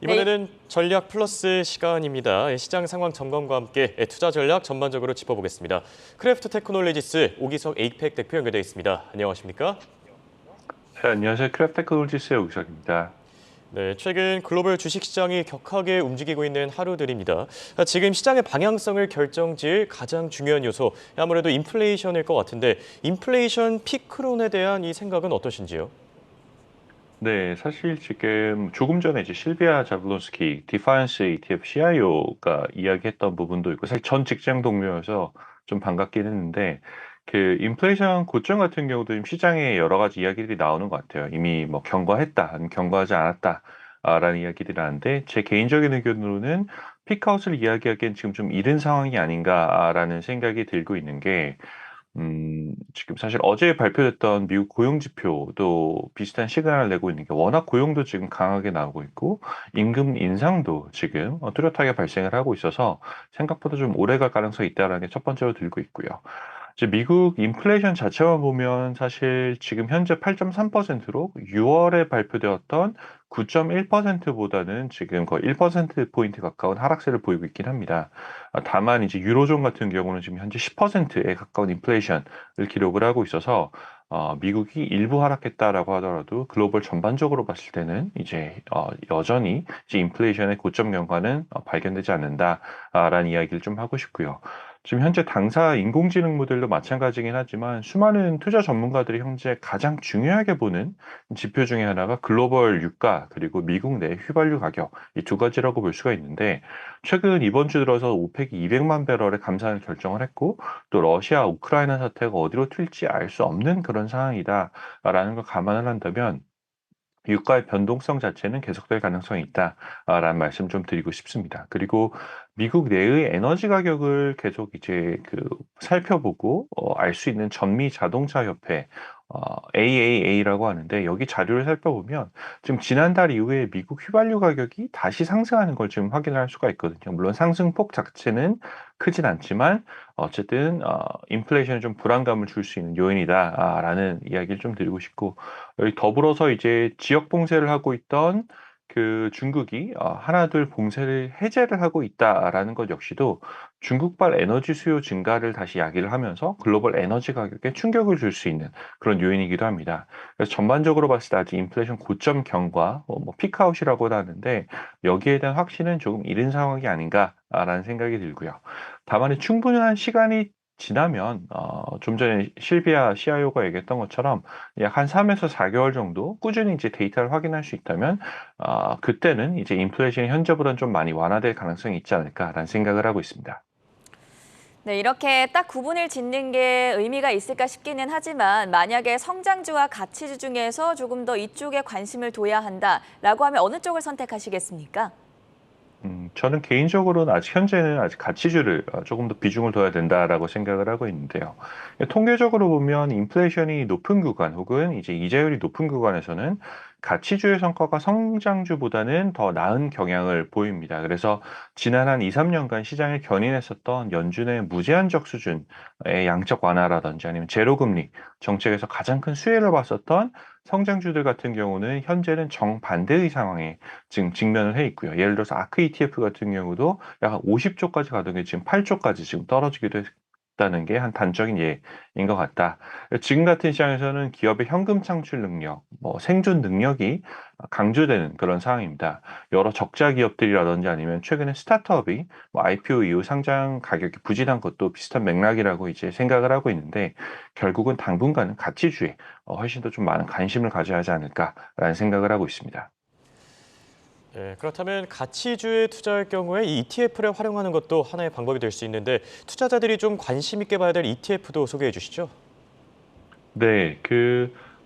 네, 이번에는 전략 플러스 시간입니다. 시장 상황 점검과 함께 투자 전략 전반적으로 짚어보겠습니다. 크래프트 테크놀로지스 오기석 에이펙 대표 연결되어 있습니다. 안녕하십니까? 네, 안녕하세요. 크래프테크놀지스의 오기석입니다. 네, 최근 글로벌 주식시장이 격하게 움직이고 있는 하루들입니다. 지금 시장의 방향성을 결정지을 가장 중요한 요소, 아무래도 인플레이션일 것 같은데 인플레이션 피크론에 대한 이 생각은 어떠신지요? 네, 사실 지금 조금 전에 이제 실비아 자블론스키 디파이언스 ETF CIO가 이야기했던 부분도 있고 사실 전 직장 동료여서 좀 반갑긴 했는데 그 인플레이션 고점 같은 경우도 지금 시장에 여러 가지 이야기들이 나오는 것 같아요. 이미 뭐 경과했다, 아니면 경과하지 않았다. 라는 이야기들이 나는데 제 개인적인 의견으로는 피크아웃을 이야기하기엔 지금 좀 이른 상황이 아닌가라는 생각이 들고 있는 게 지금 사실 어제 발표됐던 미국 고용 지표도 비슷한 시그널을 내고 있는 게 워낙 고용도 지금 강하게 나오고 있고 임금 인상도 지금 뚜렷하게 발생을 하고 있어서 생각보다 좀 오래 갈 가능성이 있다는 게 첫 번째로 들고 있고요. 이제 미국 인플레이션 자체만 보면 사실 지금 현재 8.3%로 6월에 발표되었던 9.1%보다는 지금 거의 1%포인트 가까운 하락세를 보이고 있긴 합니다. 다만 이제 유로존 같은 경우는 지금 현재 10%에 가까운 인플레이션을 기록을 하고 있어서 미국이 일부 하락했다라고 하더라도 글로벌 전반적으로 봤을 때는 이제 여전히 이제 인플레이션의 고점 경과는 발견되지 않는다라는 이야기를 좀 하고 싶고요. 지금 현재 당사 인공지능 모델도 마찬가지긴 하지만 수많은 투자 전문가들이 현재 가장 중요하게 보는 지표 중에 하나가 글로벌 유가 그리고 미국 내 휘발유 가격 이 두 가지라고 볼 수가 있는데 최근 이번 주 들어서 오펙이 200만 배럴의 감산을 결정을 했고 또 러시아 우크라이나 사태가 어디로 튈지 알 수 없는 그런 상황이다라는 걸 감안을 한다면 유가의 변동성 자체는 계속될 가능성이 있다라는 말씀 좀 드리고 싶습니다. 그리고 미국 내의 에너지 가격을 계속 이제 살펴보고 알 수 있는 전미 자동차 협회 AAA라고 하는데 여기 자료를 살펴보면 지금 지난달 이후에 미국 휘발유 가격이 다시 상승하는 걸 지금 확인할 수가 있거든요. 물론 상승폭 자체는 크진 않지만 어쨌든 인플레이션에 좀 불안감을 줄 수 있는 요인이다라는 이야기를 좀 드리고 싶고 여기 더불어서 이제 지역 봉쇄를 하고 있던 그 중국이 하나둘 봉쇄를 해제를 하고 있다라는 것 역시도 중국발 에너지 수요 증가를 다시 야기를 하면서 글로벌 에너지 가격에 충격을 줄 수 있는 그런 요인이기도 합니다. 그래서 전반적으로 봤을 때 아직 인플레이션 고점 경과, 뭐 피크아웃이라고도 하는데 여기에 대한 확신은 조금 이른 상황이 아닌가라는 생각이 들고요. 다만 충분한 시간이 지나면 좀 전에 실비아 CIO가 얘기했던 것처럼 약 한 3에서 4개월 정도 꾸준히 이제 데이터를 확인할 수 있다면 그때는 이제 인플레이션이 현재보다는 좀 많이 완화될 가능성이 있지 않을까라는 생각을 하고 있습니다. 네, 이렇게 딱 구분을 짓는 게 의미가 있을까 싶기는 하지만 만약에 성장주와 가치주 중에서 조금 더 이쪽에 관심을 둬야 한다라고 하면 어느 쪽을 선택하시겠습니까? 저는 개인적으로는 아직 현재는 아직 가치주를 조금 더 비중을 둬야 된다라고 생각을 하고 있는데요. 통계적으로 보면 인플레이션이 높은 구간 혹은 이제 이자율이 높은 구간에서는 가치주의 성과가 성장주보다는 더 나은 경향을 보입니다. 그래서 지난 한 2, 3년간 시장을 견인했었던 연준의 무제한적 수준의 양적 완화라든지 아니면 제로금리 정책에서 가장 큰 수혜를 봤었던 성장주들 같은 경우는 현재는 정반대의 상황에 지금 직면을 해 있고요. 예를 들어서 아크 ETF 같은 경우도 약 한 50조까지 가던 게 지금 8조까지 지금 떨어지기도 했다는 게 한 단적인 예인 것 같다. 지금 같은 시장에서는 기업의 현금 창출 능력, 뭐 생존 능력이 강조되는 그런 상황입니다. 여러 적자 기업들이라든지 아니면 최근에 스타트업이 뭐 IPO 이후 상장 가격이 부진한 것도 비슷한 맥락이라고 이제 생각을 하고 있는데 결국은 당분간은 가치주에 훨씬 더 좀 많은 관심을 가져야 하지 않을까라는 생각을 하고 있습니다. 네, 그렇다면 가치주에 투자할 경우에 이 ETF를 활용하는 것도 하나의 방법이 될 수 있는데 투자자들이 좀 관심 있게 봐야 될 ETF도 소개해 주시죠. 네.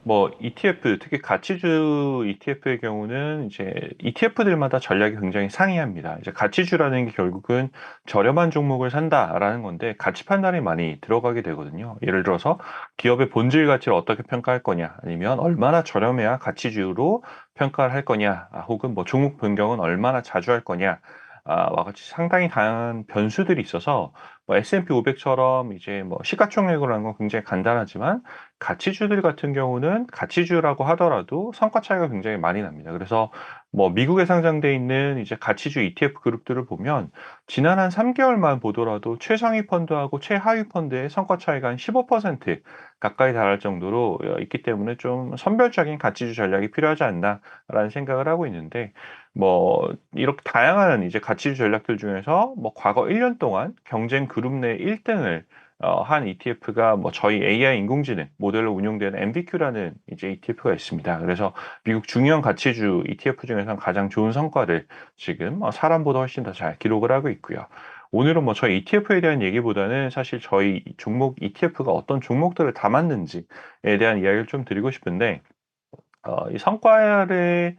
뭐 ETF 특히 가치주 ETF의 경우는 이제 ETF들마다 전략이 굉장히 상이합니다. 이제 가치주라는 게 결국은 저렴한 종목을 산다라는 건데 가치 판단이 많이 들어가게 되거든요. 예를 들어서 기업의 본질 가치를 어떻게 평가할 거냐, 아니면 얼마나 저렴해야 가치주로 평가를 할 거냐, 혹은 뭐 종목 변경은 얼마나 자주 할 거냐, 와 같이 상당히 다양한 변수들이 있어서 뭐 S&P 500처럼 이제 뭐 시가총액으로 하는 건 굉장히 간단하지만 가치주들 같은 경우는 가치주라고 하더라도 성과 차이가 굉장히 많이 납니다. 그래서 뭐 미국에 상장돼 있는 이제 가치주 ETF 그룹들을 보면 지난 한 3개월만 보더라도 최상위 펀드하고 최하위 펀드의 성과 차이가 한 15% 가까이 달할 정도로 있기 때문에 좀 선별적인 가치주 전략이 필요하지 않나라는 생각을 하고 있는데 뭐 이렇게 다양한 이제 가치주 전략들 중에서 뭐 과거 1년 동안 경쟁 그룹 내 1등을 한 ETF가 뭐 저희 AI 인공지능 모델로 운용되는 MBQ라는 이제 ETF가 있습니다. 그래서 미국 중요한 가치주 ETF 중에서 가장 좋은 성과를 지금 사람보다 훨씬 더 잘 기록을 하고 있고요. 오늘은 뭐 저희 ETF에 대한 얘기보다는 사실 저희 종목 ETF가 어떤 종목들을 담았는지에 대한 이야기를 좀 드리고 싶은데 이 성과를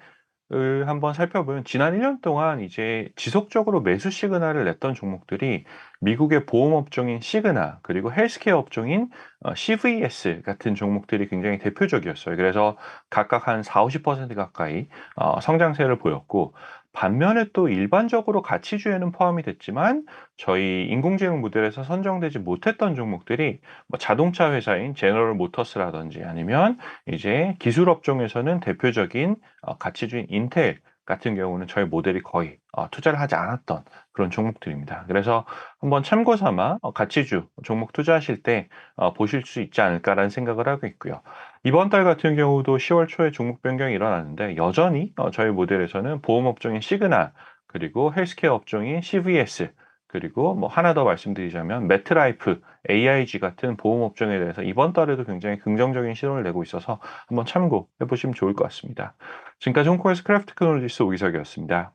한번 살펴보면 지난 1년 동안 이제 지속적으로 매수 시그널을 냈던 종목들이 미국의 보험 업종인 시그나 그리고 헬스케어 업종인 CVS 같은 종목들이 굉장히 대표적이었어요. 그래서 각각 한 40~50% 가까이 성장세를 보였고 반면에 또 일반적으로 가치주에는 포함이 됐지만 저희 인공지능 모델에서 선정되지 못했던 종목들이 뭐 자동차 회사인 제너럴 모터스라든지 아니면 이제 기술 업종에서는 대표적인 가치주인 인텔 같은 경우는 저희 모델이 거의 투자를 하지 않았던 그런 종목들입니다. 그래서 한번 참고 삼아 가치주 종목 투자하실 때 보실 수 있지 않을까라는 생각을 하고 있고요. 이번 달 같은 경우도 10월 초에 종목 변경이 일어났는데 여전히 저희 모델에서는 보험 업종인 시그나 그리고 헬스케어 업종인 CVS 그리고 뭐 하나 더 말씀드리자면 매트라이프, AIG 같은 보험 업종에 대해서 이번 달에도 굉장히 긍정적인 신호를 내고 있어서 한번 참고해 보시면 좋을 것 같습니다. 지금까지 홍콩에서 크래프트 테크놀로지스 오기석이었습니다.